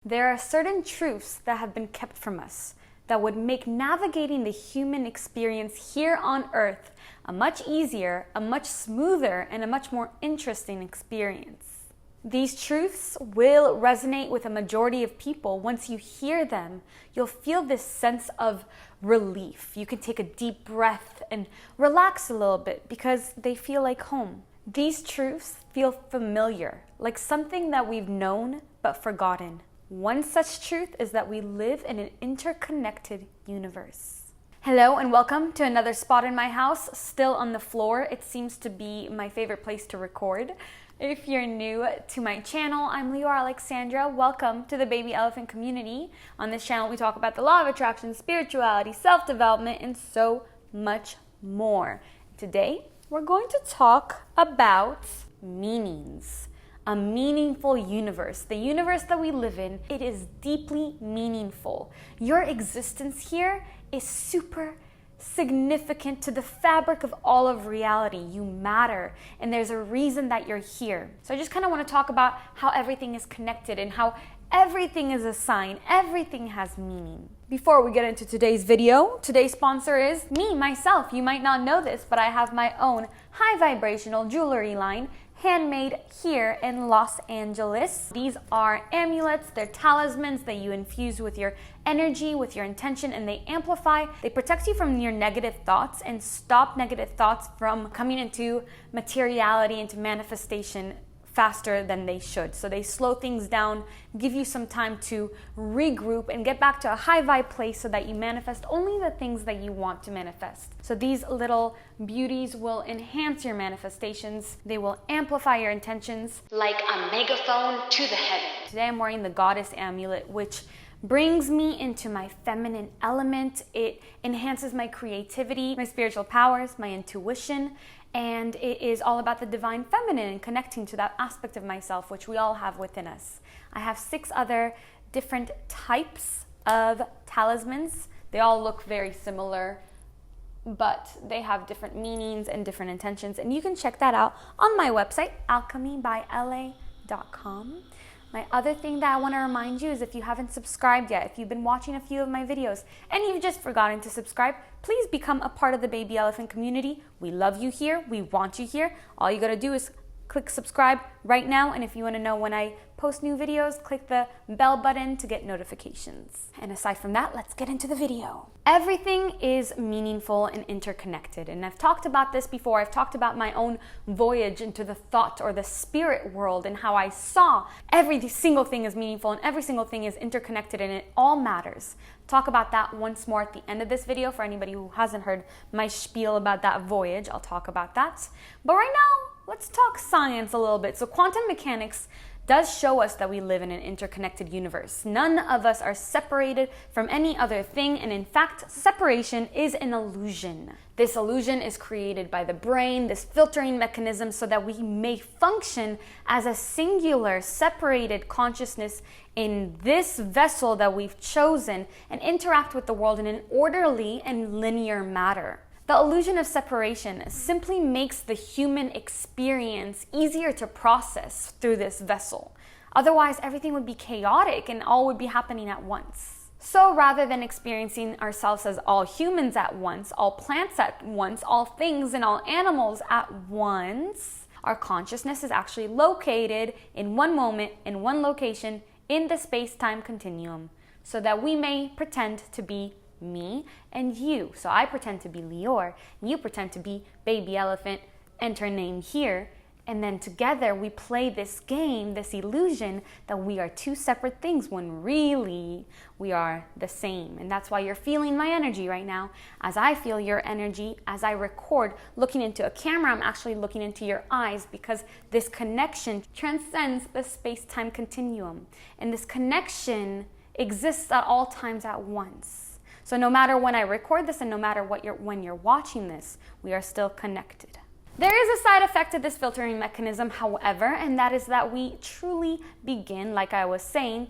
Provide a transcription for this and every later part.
There are certain truths that have been kept from us that would make navigating the human experience here on Earth a much easier, a much smoother, and a much more interesting experience. These truths will resonate with a majority of people. Once you hear them, you'll feel this sense of relief. You can take a deep breath and relax a little bit because they feel like home. These truths feel familiar, like something that we've known but forgotten. One such truth is that we live in an interconnected universe. Hello and welcome to another spot in my house, still on the floor. It seems to be my favorite place to record. If you're new to my channel, I'm Leeor Alexandra. Welcome to the Baby Elephant community. On this channel, we talk about the law of attraction, spirituality, self-development, and so much more. Today, we're going to talk about meanings. A meaningful universe. The universe that we live in, it is deeply meaningful. Your existence here is super significant to the fabric of all of reality. You matter, and there's a reason that you're here. So I just kind of want to talk about how everything is connected and how everything is a sign. Everything has meaning. Before we get into today's video, today's sponsor is me, myself. You might not know this, but I have my own high-vibrational jewelry line, handmade here in Los Angeles. These are amulets, they're talismans that you infuse with your energy, with your intention, and they amplify. They protect you from your negative thoughts and stop negative thoughts from coming into materiality, into manifestation faster than they should. So they slow things down, give you some time to regroup and get back to a high vibe place so that you manifest only the things that you want to manifest. So these little beauties will enhance your manifestations. They will amplify your intentions like a megaphone to the heavens. Today I'm wearing the goddess amulet, which brings me into my feminine element. It enhances my creativity, my spiritual powers, my intuition, and it is all about the divine feminine and connecting to that aspect of myself, which we all have within us. I have 6 other different types of talismans. They all look very similar, but they have different meanings and different intentions. And you can check that out on my website, alchemybyla.com. My other thing that I want to remind you is if you haven't subscribed yet, if you've been watching a few of my videos and you've just forgotten to subscribe, please become a part of the Baby Elephant community. We love you here. We want you here. All you got to do is click subscribe right now. And if you want to know when I post new videos, click the bell button to get notifications. And aside from that, let's get into the video. Everything is meaningful and interconnected. And I've talked about this before. I've talked about my own voyage into the thought or the spirit world and how I saw every single thing is meaningful and every single thing is interconnected and it all matters. Talk about that once more at the end of this video. For anybody who hasn't heard my spiel about that voyage, I'll talk about that. But right now, let's talk science a little bit. So quantum mechanics does show us that we live in an interconnected universe. None of us are separated from any other thing, and in fact, separation is an illusion. This illusion is created by the brain, this filtering mechanism, so that we may function as a singular, separated consciousness in this vessel that we've chosen and interact with the world in an orderly and linear manner. The illusion of separation simply makes the human experience easier to process through this vessel. Otherwise, everything would be chaotic and all would be happening at once. So rather than experiencing ourselves as all humans at once, all plants at once, all things and all animals at once, our consciousness is actually located in one moment, in one location, in the space-time continuum, so that we may pretend to be me and you. So I pretend to be Leeor, you pretend to be Baby Elephant, enter name here, and then together we play this game, this illusion that we are 2 separate things when really we are the same. And that's why you're feeling my energy right now. As I feel your energy, as I record, looking into a camera, I'm actually looking into your eyes because this connection transcends the space-time continuum. And this connection exists at all times at once. So no matter when I record this and no matter when you're watching this, we are still connected. There is a side effect to this filtering mechanism, however, and that is that we truly begin, like I was saying,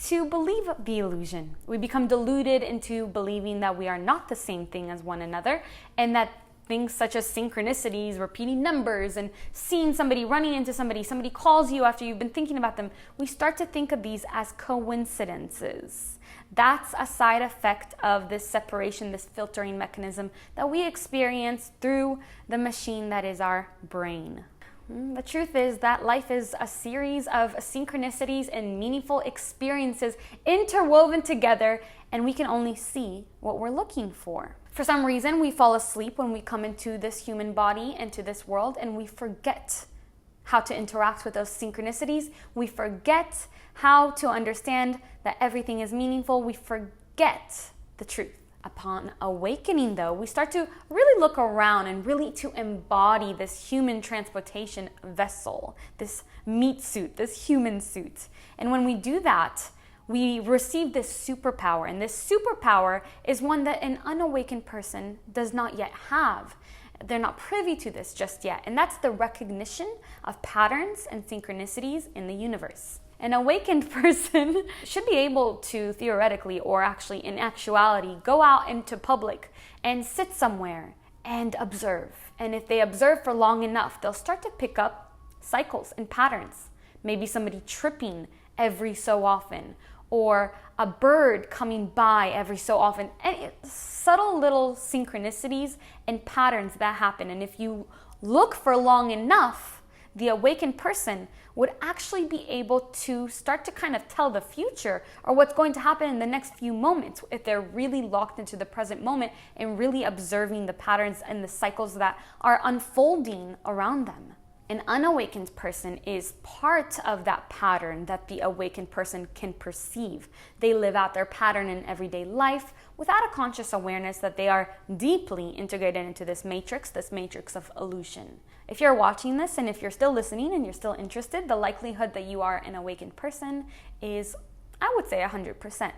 to believe the illusion. We become deluded into believing that we are not the same thing as one another and that things such as synchronicities, repeating numbers, and seeing somebody, running into somebody, somebody calls you after you've been thinking about them, we start to think of these as coincidences. That's a side effect of this separation, this filtering mechanism that we experience through the machine that is our brain. The truth is that life is a series of synchronicities and meaningful experiences interwoven together, and we can only see what we're looking for. For some reason, we fall asleep when we come into this human body, into this world, and we forget how to interact with those synchronicities. We forget how to understand that everything is meaningful. We forget the truth. Upon awakening, though, we start to really look around and really to embody this human transportation vessel, this meat suit, this human suit. And when we do that, we receive this superpower, and this superpower is one that an unawakened person does not yet have. They're not privy to this just yet, and that's the recognition of patterns and synchronicities in the universe. An awakened person should be able to theoretically, or actually in actuality, go out into public and sit somewhere and observe. And if they observe for long enough, they'll start to pick up cycles and patterns. Maybe somebody tripping every so often, or a bird coming by every so often. And subtle little synchronicities and patterns that happen. And if you look for long enough, the awakened person would actually be able to start to kind of tell the future or what's going to happen in the next few moments if they're really locked into the present moment and really observing the patterns and the cycles that are unfolding around them. An unawakened person is part of that pattern that the awakened person can perceive. They live out their pattern in everyday life without a conscious awareness that they are deeply integrated into this matrix of illusion. If you're watching this and if you're still listening and you're still interested, the likelihood that you are an awakened person is, I would say, 100%.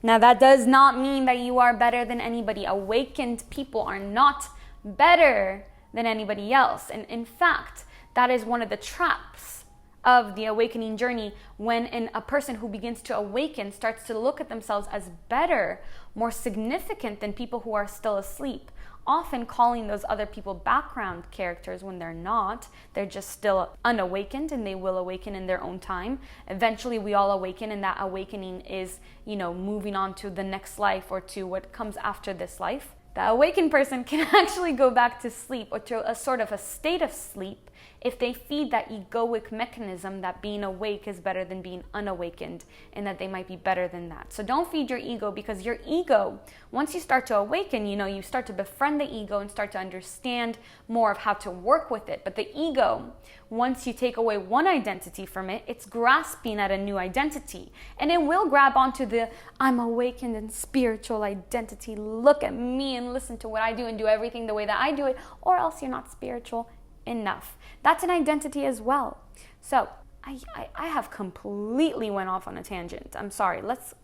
Now, that does not mean that you are better than anybody. Awakened people are not better than anybody else. And in fact, that is one of the traps of the awakening journey, when a person who begins to awaken starts to look at themselves as better, more significant than people who are still asleep, often calling those other people background characters when they're not. They're just still unawakened, and they will awaken in their own time. Eventually we all awaken, and that awakening is, moving on to the next life or to what comes after this life. The awakened person can actually go back to sleep, or to a sort of a state of sleep, if they feed that egoic mechanism that being awake is better than being unawakened, and that they might be better than that. So don't feed your ego, because your ego, once you start to awaken, you start to befriend the ego and start to understand more of how to work with it. But the ego, once you take away one identity from it, it's grasping at a new identity. And it will grab onto the I'm awakened and spiritual identity. Look at me and listen to what I do and do everything the way that I do it, or else you're not spiritual enough. That's an identity as well. So I have completely went off on a tangent. I'm sorry. Let's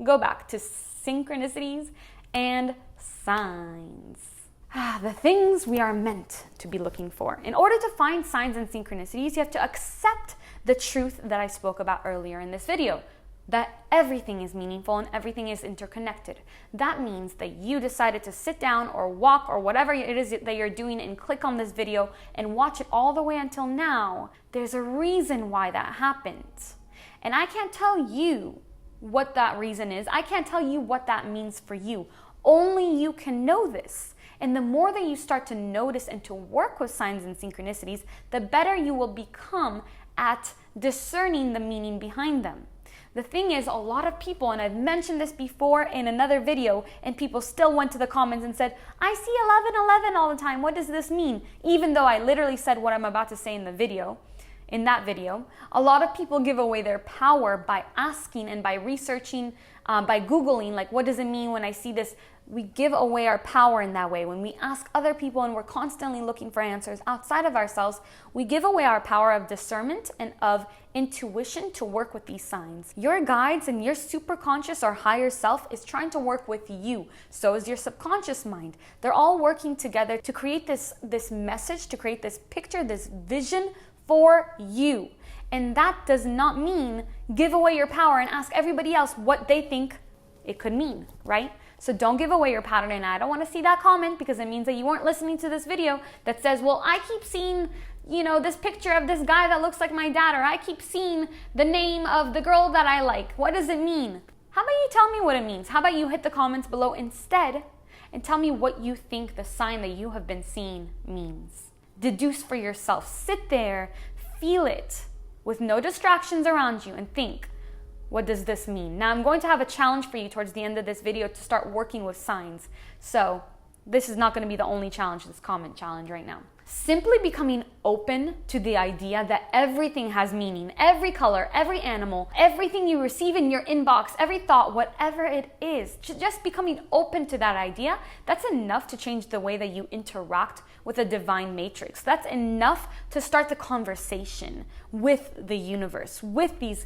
go back to synchronicities and signs. The things we are meant to be looking for. In order to find signs and synchronicities, you have to accept the truth that I spoke about earlier in this video, that everything is meaningful and everything is interconnected. That means that you decided to sit down or walk or whatever it is that you're doing and click on this video and watch it all the way until now. There's a reason why that happened. And I can't tell you what that reason is. I can't tell you what that means for you. Only you can know this. And the more that you start to notice and to work with signs and synchronicities, the better you will become at discerning the meaning behind them. The thing is, a lot of people, and I've mentioned this before in another video, and people still went to the comments and said, I see 1111 all the time. What does this mean? Even though I literally said what I'm about to say in the video. In that video, a lot of people give away their power by asking and by researching, by Googling, like, what does it mean when I see this? We give away our power in that way. When we ask other people and we're constantly looking for answers outside of ourselves, we give away our power of discernment and of intuition to work with these signs. Your guides and your superconscious or higher self is trying to work with you. So is your subconscious mind. They're all working together to create this message, to create this picture, this vision for you. And that does not mean give away your power and ask everybody else what they think it could mean, right? So don't give away your pattern, and I don't want to see that comment because it means that you weren't listening to this video that says, well, I keep seeing, this picture of this guy that looks like my dad, or I keep seeing the name of the girl that I like. What does it mean? How about you tell me what it means? How about you hit the comments below instead and tell me what you think the sign that you have been seeing means. Deduce for yourself. Sit there, feel it with no distractions around you and think, what does this mean? Now I'm going to have a challenge for you towards the end of this video to start working with signs. So this is not going to be the only challenge, this comment challenge right now. Simply becoming open to the idea that everything has meaning, every color, every animal, everything you receive in your inbox, every thought, whatever it is, just becoming open to that idea, that's enough to change the way that you interact with a divine matrix. That's enough to start the conversation with the universe, with these,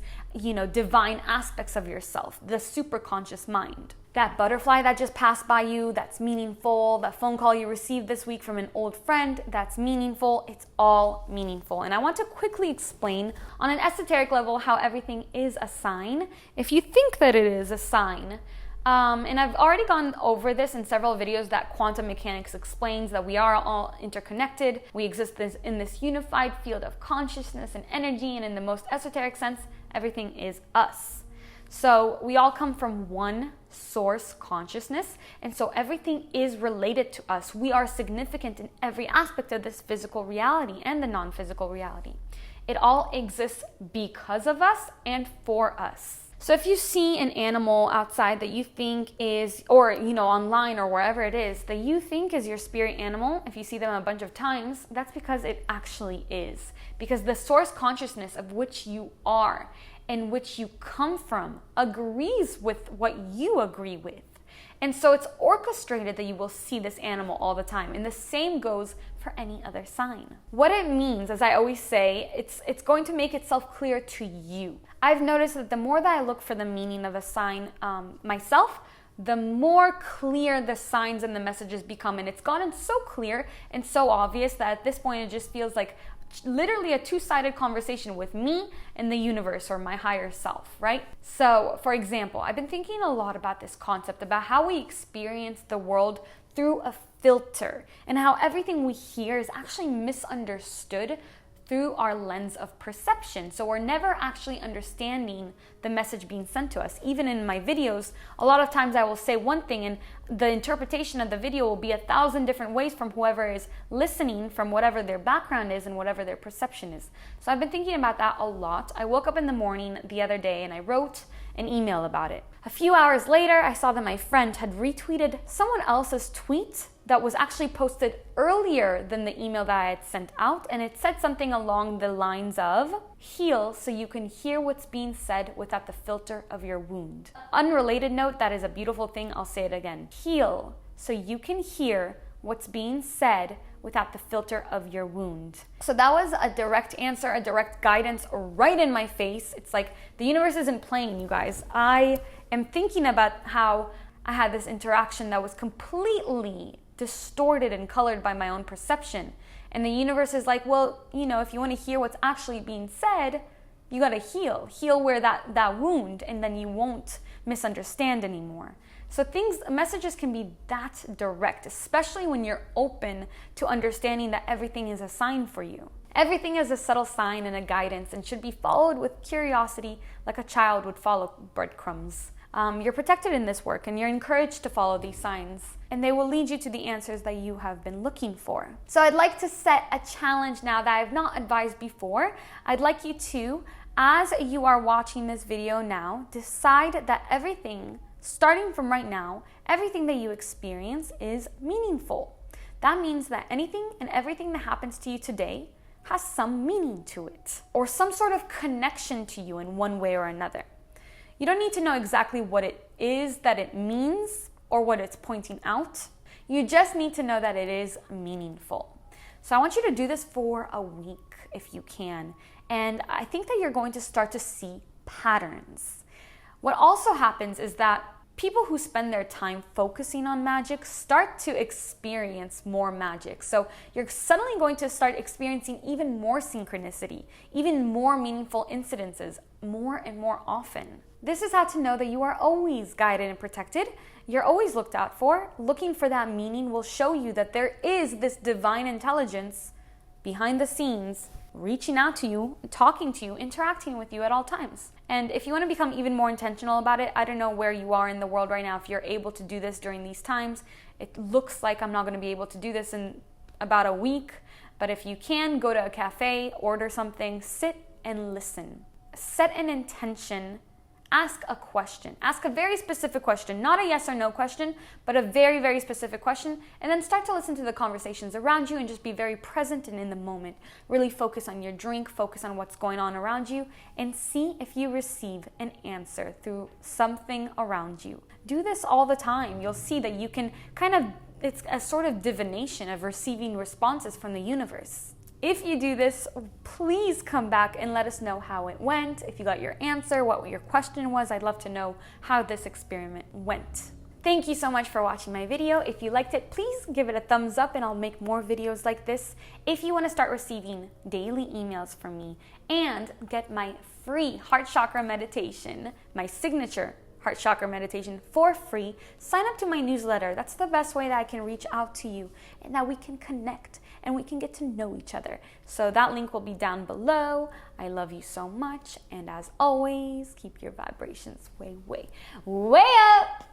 divine aspects of yourself, the superconscious mind. That butterfly that just passed by you, that's meaningful. That phone call you received this week from an old friend, that's meaningful. It's all meaningful. And I want to quickly explain on an esoteric level how everything is a sign. If you think that it is a sign, and I've already gone over this in several videos that quantum mechanics explains that we are all interconnected. We exist in this unified field of consciousness and energy, and in the most esoteric sense, everything is us. So we all come from one source consciousness, and so everything is related to us. We are significant in every aspect of this physical reality and the non-physical reality. It all exists because of us and for us. So if you see an animal outside that you think is, or online or wherever it is, that you think is your spirit animal, if you see them a bunch of times, that's because it actually is. Because the source consciousness of which you are and which you come from agrees with what you agree with. And so it's orchestrated that you will see this animal all the time. And the same goes for any other sign. What it means, as I always say, it's going to make itself clear to you. I've noticed that the more that I look for the meaning of a sign myself, the more clear the signs and the messages become. And it's gotten so clear and so obvious that at this point it just feels like literally a two-sided conversation with me and the universe or my higher self, right? So, for example, I've been thinking a lot about this concept, about how we experience the world through a filter and how everything we hear is actually misunderstood through our lens of perception. So we're never actually understanding the message being sent to us. Even in my videos, a lot of times I will say one thing and the interpretation of the video will be 1,000 different ways from whoever is listening, from whatever their background is and whatever their perception is. So I've been thinking about that a lot. I woke up in the morning the other day and I wrote an email about it. A few hours later, I saw that my friend had retweeted someone else's tweet that was actually posted earlier than the email that I had sent out, and it said something along the lines of, heal so you can hear what's being said without the filter of your wound. Unrelated note, that is a beautiful thing, I'll say it again. Heal so you can hear what's being said without the filter of your wound. So that was a direct answer, a direct guidance right in my face. It's like the universe isn't playing, you guys. I am thinking about how I had this interaction that was completely distorted and colored by my own perception. And the universe is like, well, if you want to hear what's actually being said, you got to heal where that wound, and then you won't misunderstand anymore. So messages can be that direct, especially when you're open to understanding that everything is a sign for you. Everything is a subtle sign and a guidance and should be followed with curiosity like a child would follow breadcrumbs. You're protected in this work and you're encouraged to follow these signs, and they will lead you to the answers that you have been looking for. So I'd like to set a challenge now that I've not advised before. I'd like you to, as you are watching this video now, decide that everything, starting from right now, everything that you experience is meaningful. That means that anything and everything that happens to you today has some meaning to it, or some sort of connection to you in one way or another. You don't need to know exactly what it is that it means or what it's pointing out. You just need to know that it is meaningful. So I want you to do this for a week if you can. And I think that you're going to start to see patterns. What also happens is that people who spend their time focusing on magic start to experience more magic. So you're suddenly going to start experiencing even more synchronicity, even more meaningful incidences, more and more often. This is how to know that you are always guided and protected. You're always looked out for. Looking for that meaning will show you that there is this divine intelligence behind the scenes, reaching out to you, talking to you, interacting with you at all times. And if you want to become even more intentional about it, I don't know where you are in the world right now. If you're able to do this during these times, it looks like I'm not going to be able to do this in about a week. But if you can, go to a cafe, order something, sit and listen. Set an intention. Ask a question. Ask a very specific question, not a yes or no question, but a very, very specific question, and then start to listen to the conversations around you and just be very present and in the moment. Really focus on your drink, focus on what's going on around you, and see if you receive an answer through something around you. Do this all the time. You'll see that you can it's a sort of divination of receiving responses from the universe. If you do this, please come back and let us know how it went. If you got your answer, what your question was, I'd love to know how this experiment went. Thank you so much for watching my video. If you liked it, please give it a thumbs up and I'll make more videos like this. If you want to start receiving daily emails from me and get my free heart chakra meditation, my signature heart chakra meditation for free, sign up to my newsletter. That's the best way that I can reach out to you and that we can connect and we can get to know each other. So that link will be down below. I love you so much. And as always, keep your vibrations way, way, way up.